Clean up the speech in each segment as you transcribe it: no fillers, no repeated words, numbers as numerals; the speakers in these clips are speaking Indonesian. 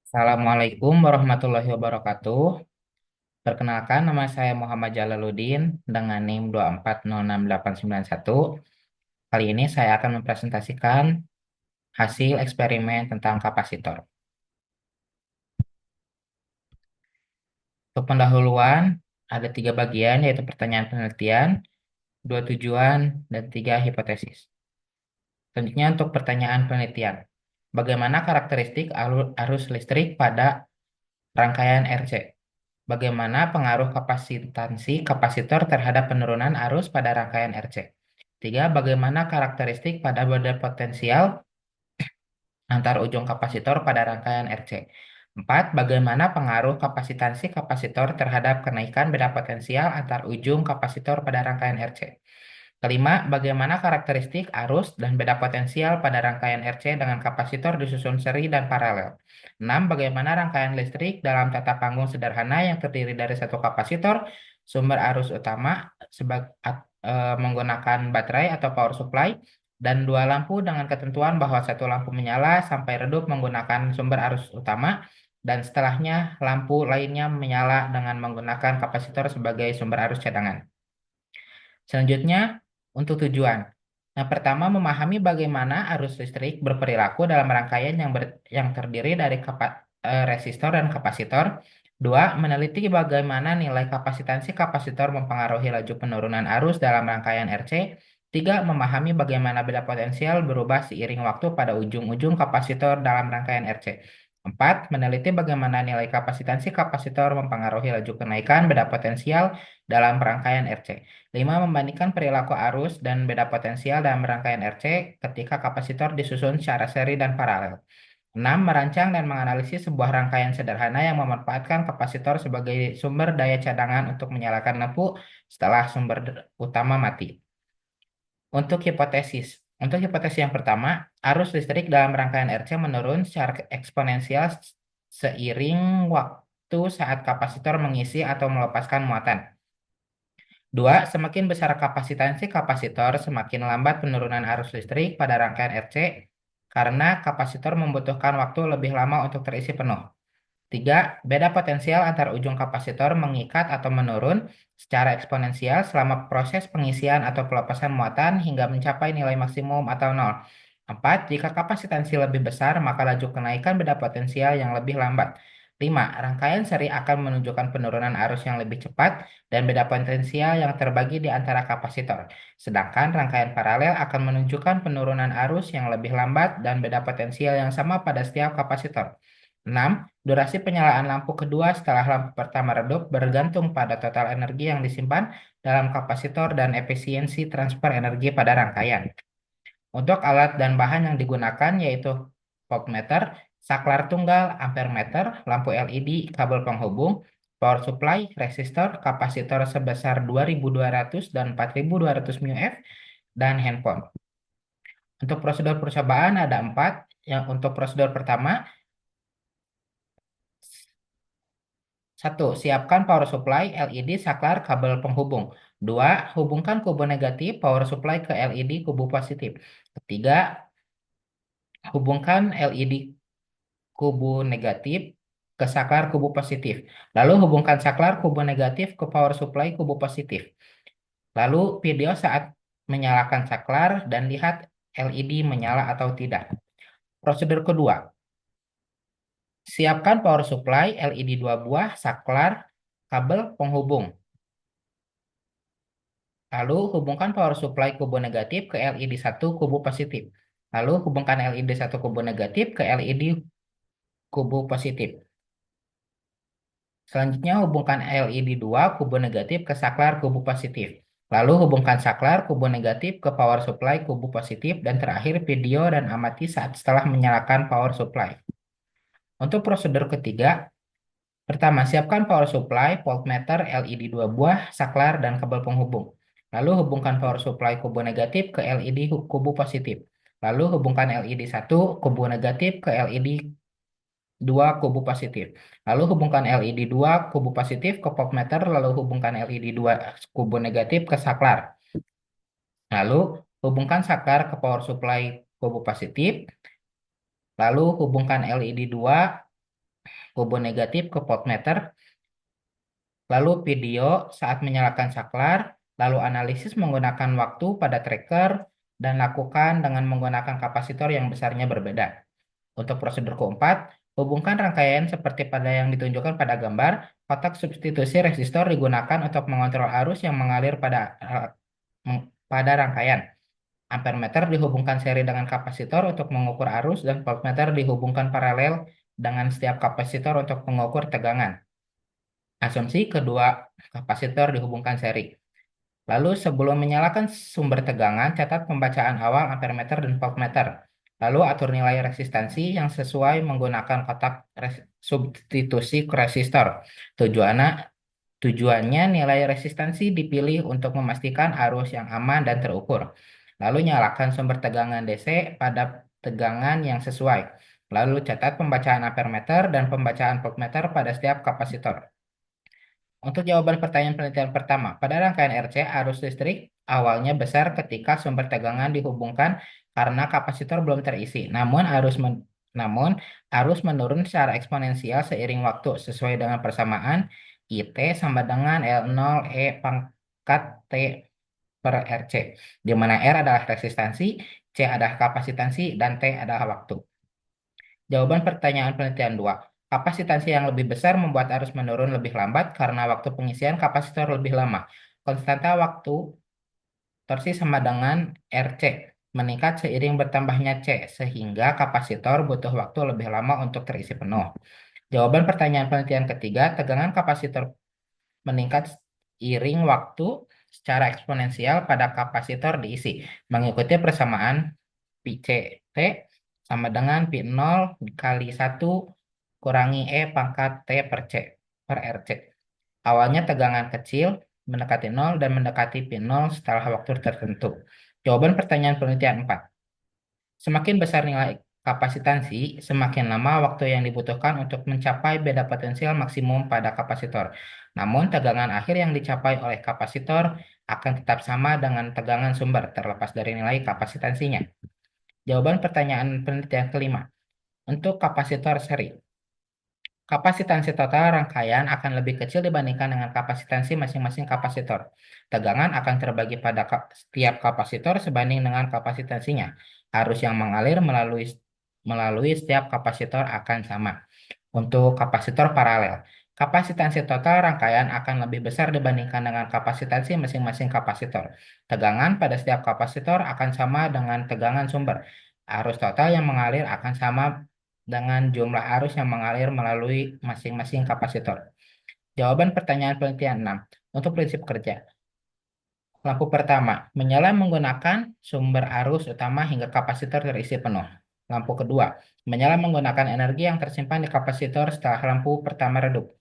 Assalamualaikum warahmatullahi wabarakatuh. Perkenalkan, nama saya Muhammad Jalaluddin dengan NIM 2406891. Kali ini saya akan mempresentasikan hasil eksperimen tentang kapasitor. Untuk pendahuluan, ada tiga bagian, yaitu pertanyaan penelitian, dua tujuan, dan tiga hipotesis. Selanjutnya untuk pertanyaan penelitian. Bagaimana karakteristik arus listrik pada rangkaian RC? Bagaimana pengaruh kapasitansi kapasitor terhadap penurunan arus pada rangkaian RC? Tiga, bagaimana karakteristik pada beda potensial antar ujung kapasitor pada rangkaian RC? Empat, bagaimana pengaruh kapasitansi kapasitor terhadap kenaikan beda potensial antar ujung kapasitor pada rangkaian RC? Kelima, bagaimana karakteristik arus dan beda potensial pada rangkaian RC dengan kapasitor disusun seri dan paralel. Enam, bagaimana rangkaian listrik dalam tata panggung sederhana yang terdiri dari satu kapasitor, sumber arus utama menggunakan baterai atau power supply, dan dua lampu dengan ketentuan bahwa satu lampu menyala sampai redup menggunakan sumber arus utama, dan setelahnya lampu lainnya menyala dengan menggunakan kapasitor sebagai sumber arus cadangan. Selanjutnya, untuk tujuan. Yang pertama, memahami bagaimana arus listrik berperilaku dalam rangkaian yang terdiri dari resistor dan kapasitor. Dua, meneliti bagaimana nilai kapasitansi kapasitor mempengaruhi laju penurunan arus dalam rangkaian RC. Tiga, memahami bagaimana beda potensial berubah seiring waktu pada ujung-ujung kapasitor dalam rangkaian RC. Empat, meneliti bagaimana nilai kapasitansi kapasitor mempengaruhi laju kenaikan beda potensial dalam rangkaian RC. 5. Membandingkan perilaku arus dan beda potensial dalam rangkaian RC ketika kapasitor disusun secara seri dan paralel. 6. Merancang dan menganalisis sebuah rangkaian sederhana yang memanfaatkan kapasitor sebagai sumber daya cadangan untuk menyalakan lampu setelah sumber utama mati. Untuk hipotesis. Untuk hipotesis yang pertama, arus listrik dalam rangkaian RC menurun secara eksponensial seiring waktu saat kapasitor mengisi atau melepaskan muatan. Dua, semakin besar kapasitansi kapasitor, semakin lambat penurunan arus listrik pada rangkaian RC karena kapasitor membutuhkan waktu lebih lama untuk terisi penuh. Tiga, beda potensial antar ujung kapasitor mengikat atau menurun secara eksponensial selama proses pengisian atau pelepasan muatan hingga mencapai nilai maksimum atau nol. Empat, jika kapasitansi lebih besar, maka laju kenaikan beda potensial yang lebih lambat. Lima, rangkaian seri akan menunjukkan penurunan arus yang lebih cepat dan beda potensial yang terbagi di antara kapasitor. Sedangkan rangkaian paralel akan menunjukkan penurunan arus yang lebih lambat dan beda potensial yang sama pada setiap kapasitor. 6. Durasi penyalaan lampu kedua setelah lampu pertama redup bergantung pada total energi yang disimpan dalam kapasitor dan efisiensi transfer energi pada rangkaian. Untuk alat dan bahan yang digunakan yaitu voltmeter, saklar tunggal, ampermeter, lampu LED, kabel penghubung, power supply, resistor, kapasitor sebesar 2200 dan 4200 mF, dan handphone. Untuk prosedur percobaan ada 4. Yang untuk prosedur pertama, 1. Siapkan power supply, LED, saklar, kabel penghubung. 2. Hubungkan kubu negatif power supply ke LED kubu positif. Ketiga, hubungkan LED kubu negatif ke saklar kubu positif. Lalu hubungkan saklar kubu negatif ke power supply kubu positif. Lalu video saat menyalakan saklar dan lihat LED menyala atau tidak. Prosedur kedua, siapkan power supply, LED 2 buah, saklar, kabel penghubung. Lalu hubungkan power supply kubu negatif ke LED 1 kubu positif. Lalu hubungkan LED 1 kubu negatif ke LED kubu positif. Selanjutnya hubungkan LED 2 kubu negatif ke saklar kubu positif. Lalu hubungkan saklar kubu negatif ke power supply kubu positif dan terakhir video dan amati saat setelah menyalakan power supply. Untuk prosedur ketiga, pertama, siapkan power supply, voltmeter, LED 2 buah, saklar, dan kabel penghubung. Lalu hubungkan power supply kubu negatif ke LED kubu positif. Lalu hubungkan LED 1 kubu negatif ke LED 2 kubu positif. Lalu hubungkan LED 2 kubu positif ke voltmeter, lalu hubungkan LED 2 kubu negatif ke saklar. Lalu hubungkan saklar ke power supply kubu positif. Lalu hubungkan LED 2 hubung negatif ke voltmeter, lalu video saat menyalakan saklar, lalu analisis menggunakan waktu pada tracker, dan lakukan dengan menggunakan kapasitor yang besarnya berbeda. Untuk prosedur keempat, hubungkan rangkaian seperti pada yang ditunjukkan pada gambar. Kotak substitusi resistor digunakan untuk mengontrol arus yang mengalir pada rangkaian. Ampermeter dihubungkan seri dengan kapasitor untuk mengukur arus dan voltmeter dihubungkan paralel dengan setiap kapasitor untuk mengukur tegangan. Asumsi kedua kapasitor dihubungkan seri. Lalu sebelum menyalakan sumber tegangan, catat pembacaan awal ampermeter dan voltmeter. Lalu atur nilai resistansi yang sesuai menggunakan kotak substitusi resistor. Tujuannya, tujuannya nilai resistansi dipilih untuk memastikan arus yang aman dan terukur. Lalu nyalakan sumber tegangan DC pada tegangan yang sesuai. Lalu catat pembacaan ampermeter dan pembacaan voltmeter pada setiap kapasitor. Untuk jawaban pertanyaan penelitian pertama, pada rangkaian RC, arus listrik awalnya besar ketika sumber tegangan dihubungkan karena kapasitor belum terisi. Namun arus menurun secara eksponensial seiring waktu sesuai dengan persamaan IT sama dengan L0 E pangkat T per RC, di mana R adalah resistansi, C adalah kapasitansi, dan T adalah waktu. Jawaban pertanyaan penelitian 2. Kapasitansi yang lebih besar membuat arus menurun lebih lambat karena waktu pengisian kapasitor lebih lama. Konstanta waktu torsi sama dengan RC meningkat seiring bertambahnya C, sehingga kapasitor butuh waktu lebih lama untuk terisi penuh. Jawaban pertanyaan penelitian ketiga, tegangan kapasitor meningkat seiring waktu secara eksponensial pada kapasitor diisi, mengikuti persamaan Pi C T sama dengan Pi 0 dikali 1 kurangi E pangkat T per C per RC. Awalnya tegangan kecil mendekati 0 dan mendekati Pi 0 setelah waktu tertentu. Jawaban pertanyaan penelitian 4. Semakin besar nilai kapasitansi, semakin lama waktu yang dibutuhkan untuk mencapai beda potensial maksimum pada kapasitor. Namun, tegangan akhir yang dicapai oleh kapasitor akan tetap sama dengan tegangan sumber, terlepas dari nilai kapasitansinya. Jawaban pertanyaan penelitian kelima. Untuk kapasitor seri, kapasitansi total rangkaian akan lebih kecil dibandingkan dengan kapasitansi masing-masing kapasitor. Tegangan akan terbagi pada setiap kapasitor sebanding dengan kapasitansinya. Arus yang mengalir melalui setiap kapasitor akan sama. Untuk kapasitor paralel, kapasitansi total rangkaian akan lebih besar dibandingkan dengan kapasitansi masing-masing kapasitor. Tegangan pada setiap kapasitor akan sama dengan tegangan sumber. Arus total yang mengalir akan sama dengan jumlah arus yang mengalir melalui masing-masing kapasitor. Jawaban pertanyaan penelitian 6. Untuk prinsip kerja. Lampu pertama, menyala menggunakan sumber arus utama hingga kapasitor terisi penuh. Lampu kedua, menyala menggunakan energi yang tersimpan di kapasitor setelah lampu pertama redup.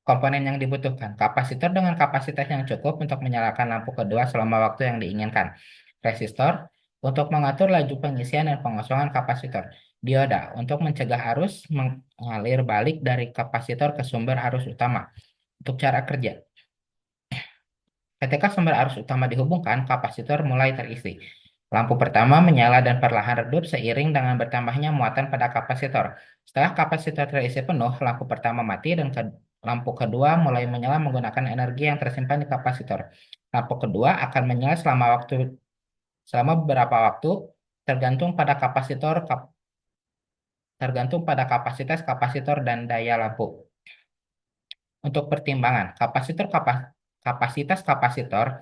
Komponen yang dibutuhkan, kapasitor dengan kapasitas yang cukup untuk menyalakan lampu kedua selama waktu yang diinginkan. Resistor, untuk mengatur laju pengisian dan pengosongan kapasitor. Dioda, untuk mencegah arus mengalir balik dari kapasitor ke sumber arus utama. Untuk cara kerja, ketika sumber arus utama dihubungkan, kapasitor mulai terisi. Lampu pertama menyala dan perlahan redup seiring dengan bertambahnya muatan pada kapasitor. Setelah kapasitor terisi penuh, lampu pertama mati dan lampu kedua mulai menyala menggunakan energi yang tersimpan di kapasitor. Lampu kedua akan menyala selama beberapa waktu tergantung pada kapasitas kapasitor dan daya lampu. Untuk pertimbangan, kapasitas kapasitor,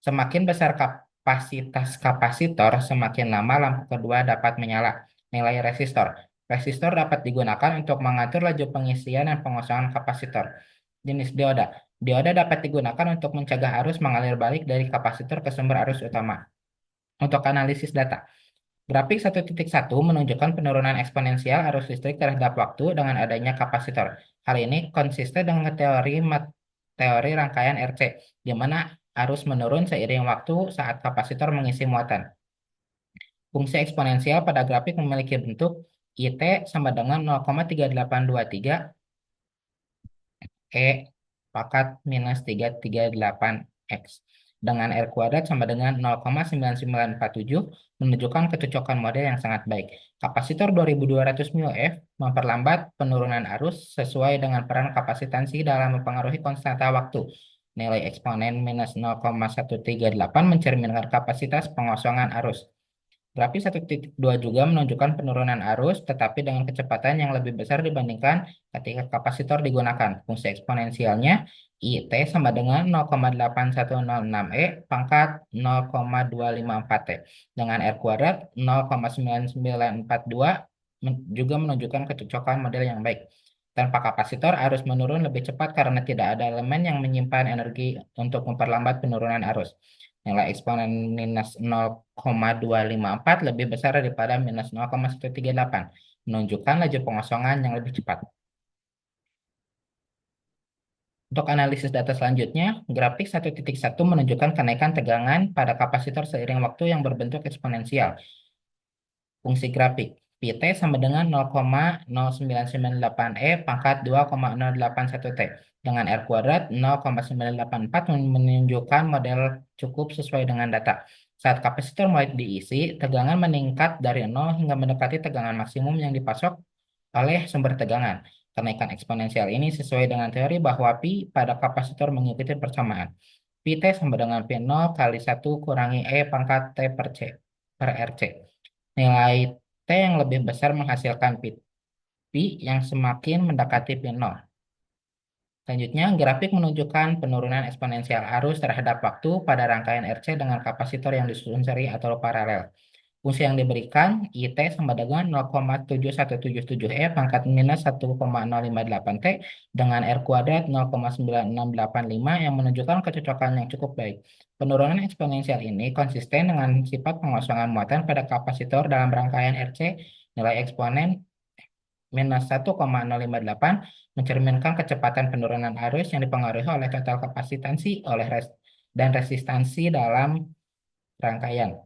semakin besar kapasitas kapasitor, semakin lama lampu kedua dapat menyala. Nilai resistor. Resistor dapat digunakan untuk mengatur laju pengisian dan pengosongan kapasitor. Jenis dioda. Dioda dapat digunakan untuk mencegah arus mengalir balik dari kapasitor ke sumber arus utama. Untuk analisis data. Grafik 1.1 menunjukkan penurunan eksponensial arus listrik terhadap waktu dengan adanya kapasitor. Hal ini konsisten dengan teori rangkaian RC, di mana arus menurun seiring waktu saat kapasitor mengisi muatan. Fungsi eksponensial pada grafik memiliki bentuk IT sama dengan 0,3823 E pangkat minus 338 X. dengan R kuadrat sama dengan 0,9947 menunjukkan kecocokan model yang sangat baik. Kapasitor 2200 mF memperlambat penurunan arus sesuai dengan peran kapasitansi dalam mempengaruhi konstanta waktu. Nilai eksponen minus 0,138 mencerminkan kapasitas pengosongan arus. Grafik 1.2 juga menunjukkan penurunan arus, tetapi dengan kecepatan yang lebih besar dibandingkan ketika kapasitor digunakan. Fungsi eksponensialnya IT sama dengan 0,8106 E pangkat 0,254 T. Dengan R kuadrat 0,9942 juga menunjukkan kecocokan model yang baik. Tanpa kapasitor, arus menurun lebih cepat karena tidak ada elemen yang menyimpan energi untuk memperlambat penurunan arus. Nilai eksponen minus 0,254 lebih besar daripada minus 0,138, menunjukkan laju pengosongan yang lebih cepat. Untuk analisis data selanjutnya, grafik 1.1 menunjukkan kenaikan tegangan pada kapasitor seiring waktu yang berbentuk eksponensial. Fungsi grafik Pt sama dengan 0,0998 E pangkat 2,081 T. Dengan R kuadrat 0,984 menunjukkan model cukup sesuai dengan data. Saat kapasitor mulai diisi, tegangan meningkat dari 0 hingga mendekati tegangan maksimum yang dipasok oleh sumber tegangan. Kenaikan eksponensial ini sesuai dengan teori bahwa pi pada kapasitor mengikuti persamaan. Pt sama dengan P0 kali 1 kurangi E pangkat T per C per RC. Nilai T yang lebih besar menghasilkan pi yang semakin mendekati P0. Selanjutnya, grafik menunjukkan penurunan eksponensial arus terhadap waktu pada rangkaian RC dengan kapasitor yang disusun seri atau paralel. Fungsi yang diberikan IT sama dengan 0,7177 E pangkat minus 1,058 T dengan R kuadrat 0,9685 yang menunjukkan kecocokan yang cukup baik. Penurunan eksponensial ini konsisten dengan sifat pengosongan muatan pada kapasitor dalam rangkaian RC. Nilai eksponen minus 1,058 mencerminkan kecepatan penurunan arus yang dipengaruhi oleh total kapasitansi dan resistansi rangkaian.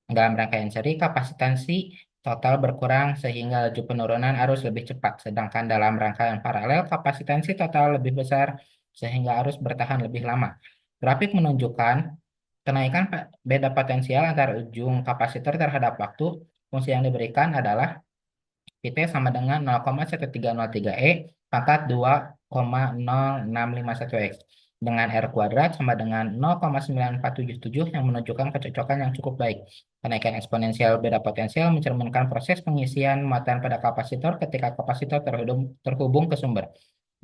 Dalam rangkaian seri, kapasitansi total berkurang sehingga laju penurunan arus lebih cepat, sedangkan dalam rangkaian paralel, kapasitansi total lebih besar sehingga arus bertahan lebih lama. Grafik menunjukkan kenaikan beda potensial antara ujung kapasitor terhadap waktu. Fungsi yang diberikan adalah Pt sama dengan 0,1303 E pangkat 2,0651 X dengan R kuadrat sama dengan 0,9477 yang menunjukkan kecocokan yang cukup baik. Kenaikan eksponensial beda potensial mencerminkan proses pengisian muatan pada kapasitor ketika kapasitor terhubung ke sumber.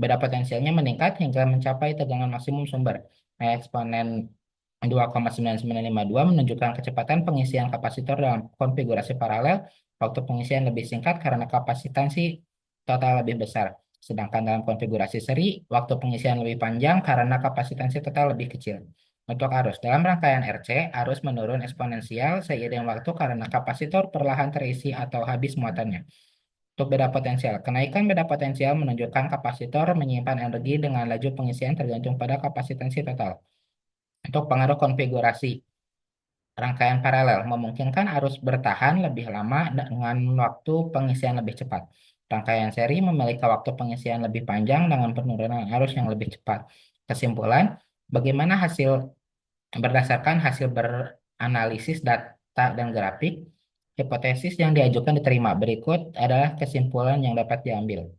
Beda potensialnya meningkat hingga mencapai tegangan maksimum sumber. Eksponen 2,9952 menunjukkan kecepatan pengisian kapasitor dalam konfigurasi paralel. Waktu pengisian lebih singkat karena kapasitansi total lebih besar. Sedangkan dalam konfigurasi seri, waktu pengisian lebih panjang karena kapasitansi total lebih kecil. Untuk arus, dalam rangkaian RC, arus menurun eksponensial seiring waktu karena kapasitor perlahan terisi atau habis muatannya. Untuk beda potensial, kenaikan beda potensial menunjukkan kapasitor menyimpan energi dengan laju pengisian tergantung pada kapasitansi total. Untuk pengaruh konfigurasi, rangkaian paralel memungkinkan arus bertahan lebih lama dengan waktu pengisian lebih cepat. Rangkaian seri memiliki waktu pengisian lebih panjang dengan penurunan arus yang lebih cepat. Kesimpulan, bagaimana berdasarkan hasil beranalisis data dan grafik, hipotesis yang diajukan diterima. Berikut adalah kesimpulan yang dapat diambil.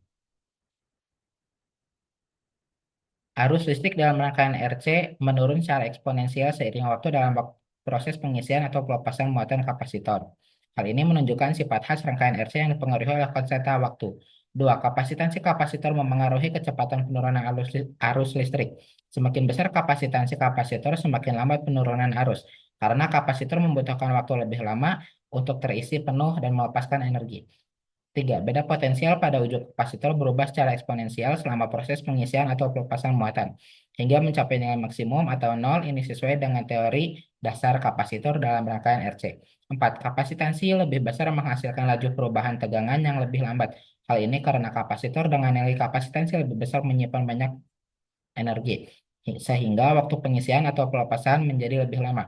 Arus listrik dalam rangkaian RC menurun secara eksponensial seiring waktu dalam proses pengisian atau pelepasan muatan kapasitor. Hal ini menunjukkan sifat khas rangkaian RC yang dipengaruhi oleh konstanta waktu. Dua, kapasitansi kapasitor memengaruhi kecepatan penurunan arus listrik. Semakin besar kapasitansi kapasitor, semakin lambat penurunan arus, karena kapasitor membutuhkan waktu lebih lama untuk terisi penuh dan melepaskan energi. Tiga, beda potensial pada ujung kapasitor berubah secara eksponensial selama proses pengisian atau pelepasan muatan, hingga mencapai nilai maksimum atau nol. Ini sesuai dengan teori dasar kapasitor dalam rangkaian RC. Empat, kapasitansi lebih besar menghasilkan laju perubahan tegangan yang lebih lambat. Hal ini karena kapasitor dengan nilai kapasitansi lebih besar menyimpan banyak energi, sehingga waktu pengisian atau pelepasan menjadi lebih lama.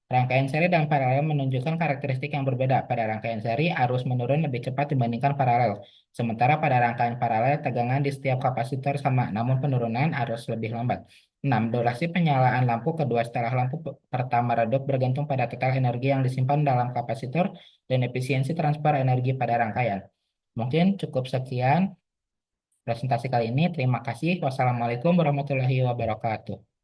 Rangkaian seri dan paralel menunjukkan karakteristik yang berbeda. Pada rangkaian seri, arus menurun lebih cepat dibandingkan paralel. Sementara pada rangkaian paralel, tegangan di setiap kapasitor sama, namun penurunan arus lebih lambat. 6. Durasi penyalaan lampu kedua setelah lampu pertama redup bergantung pada total energi yang disimpan dalam kapasitor dan efisiensi transfer energi pada rangkaian. Mungkin cukup sekian presentasi kali ini. Terima kasih. Wassalamualaikum warahmatullahi wabarakatuh.